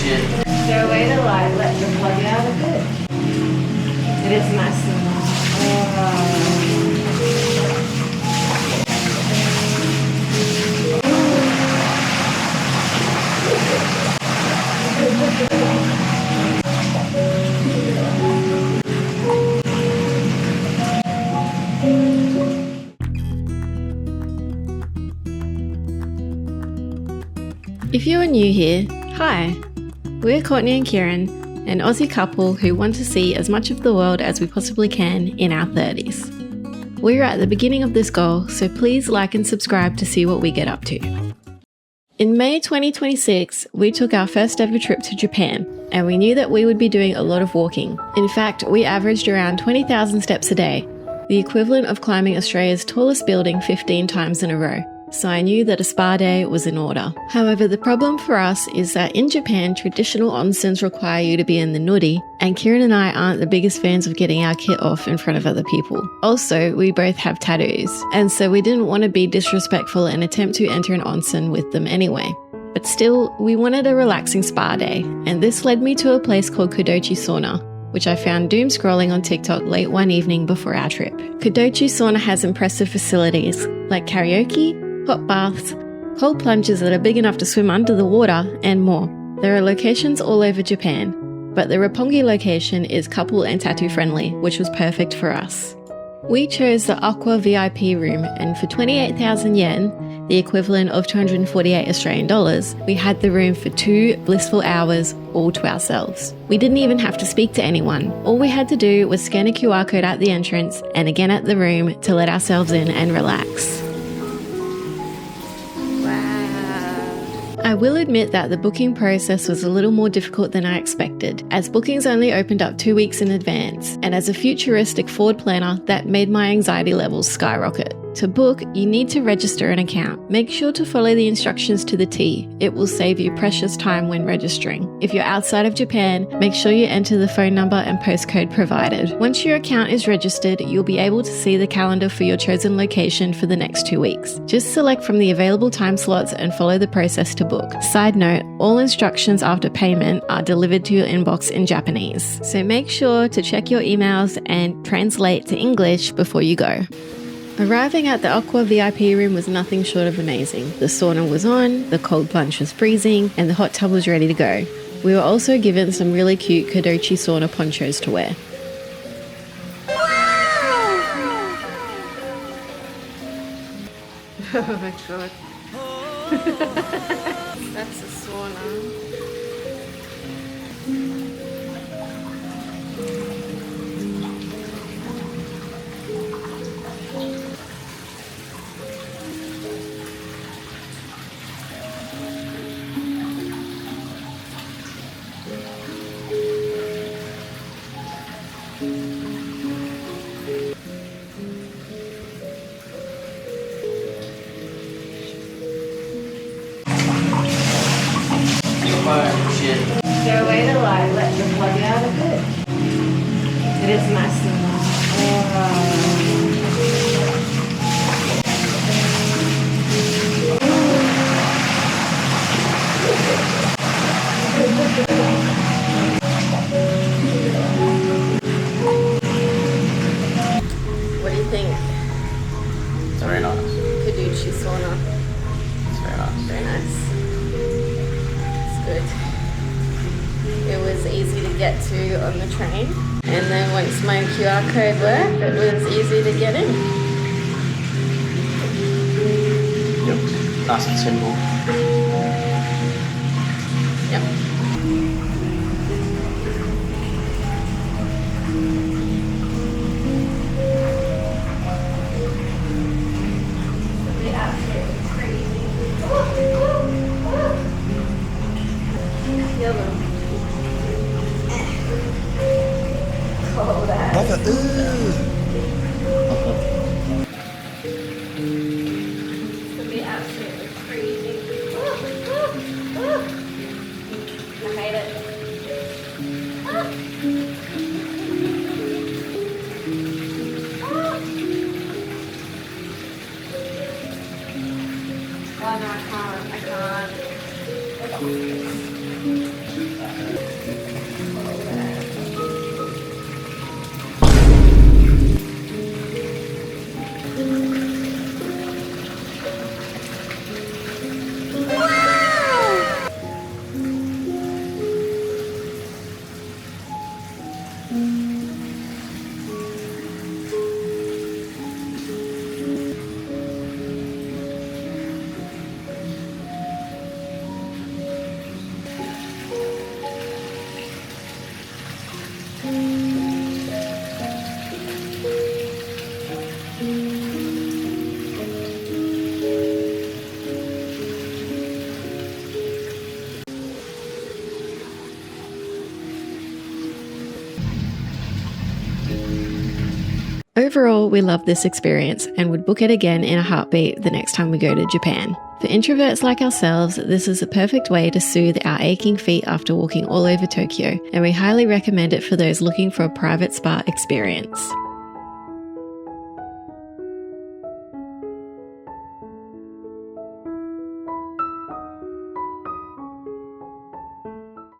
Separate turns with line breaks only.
Is there a way to like let the plug out a bit? It is nice and
If you are new here, hi! We're Courtney and Kieran, an Aussie couple who want to see as much of the world as we possibly can in our 30s. We're at the beginning of this goal, so please like and subscribe to see what we get up to. In May 2026, we took our first ever trip to Japan, and we knew that we would be doing a lot of walking. In fact, we averaged around 20,000 steps a day, the equivalent of climbing Australia's tallest building 15 times in a row. So I knew that a spa day was in order. However, the problem for us is that in Japan, traditional onsens require you to be in the nuri, and Kieran and I aren't the biggest fans of getting our kit off in front of other people. Also, we both have tattoos, and so we didn't want to be disrespectful and attempt to enter an onsen with them anyway. But still, we wanted a relaxing spa day, and this led me to a place called Kudochi Sauna, which I found doom scrolling on TikTok late one evening before our trip. Kudochi Sauna has impressive facilities like karaoke, hot baths, cold plunges that are big enough to swim under the water, and more. There are locations all over Japan, but the Roppongi location is couple and tattoo friendly, which was perfect for us. We chose the Aqua VIP Room, and for 28,000 yen, the equivalent of 248 Australian dollars, we had the room for 2 blissful hours all to ourselves. We didn't even have to speak to anyone. All we had to do was scan a QR code at the entrance and again at the room to let ourselves in and relax. I will admit that the booking process was a little more difficult than I expected, as bookings only opened up 2 weeks in advance, and as a futuristic forward planner, that made my anxiety levels skyrocket. To book, you need to register an account. Make sure to follow the instructions to the T. It will save you precious time when registering. If you're outside of Japan, make sure you enter the phone number and postcode provided. Once your account is registered, you'll be able to see the calendar for your chosen location for the next 2 weeks. Just select from the available time slots and follow the process to book. Side note, all instructions after payment are delivered to your inbox in Japanese. So make sure to check your emails and translate to English before you go. Arriving at the Aqua VIP room was nothing short of amazing. The sauna was on, the cold plunge was freezing, and the hot tub was ready to go. We were also given some really cute Kudochi sauna ponchos to wear. Wow! Oh my god. That's a sauna. Is there a way to like let the plug out a bit? It is nice and What do you think?
It's very nice.
Kudochi sauna.
It's very nice.
Very nice. It's good. It was easy to get to on the train, and then once my QR code worked, it was easy to get in.
Yep. Nice and simple.
Yep. Oh no, I can't. Overall, we love this experience and would book it again in a heartbeat the next time we go to Japan. For introverts like ourselves, this is a perfect way to soothe our aching feet after walking all over Tokyo, and we highly recommend it for those looking for a private spa experience.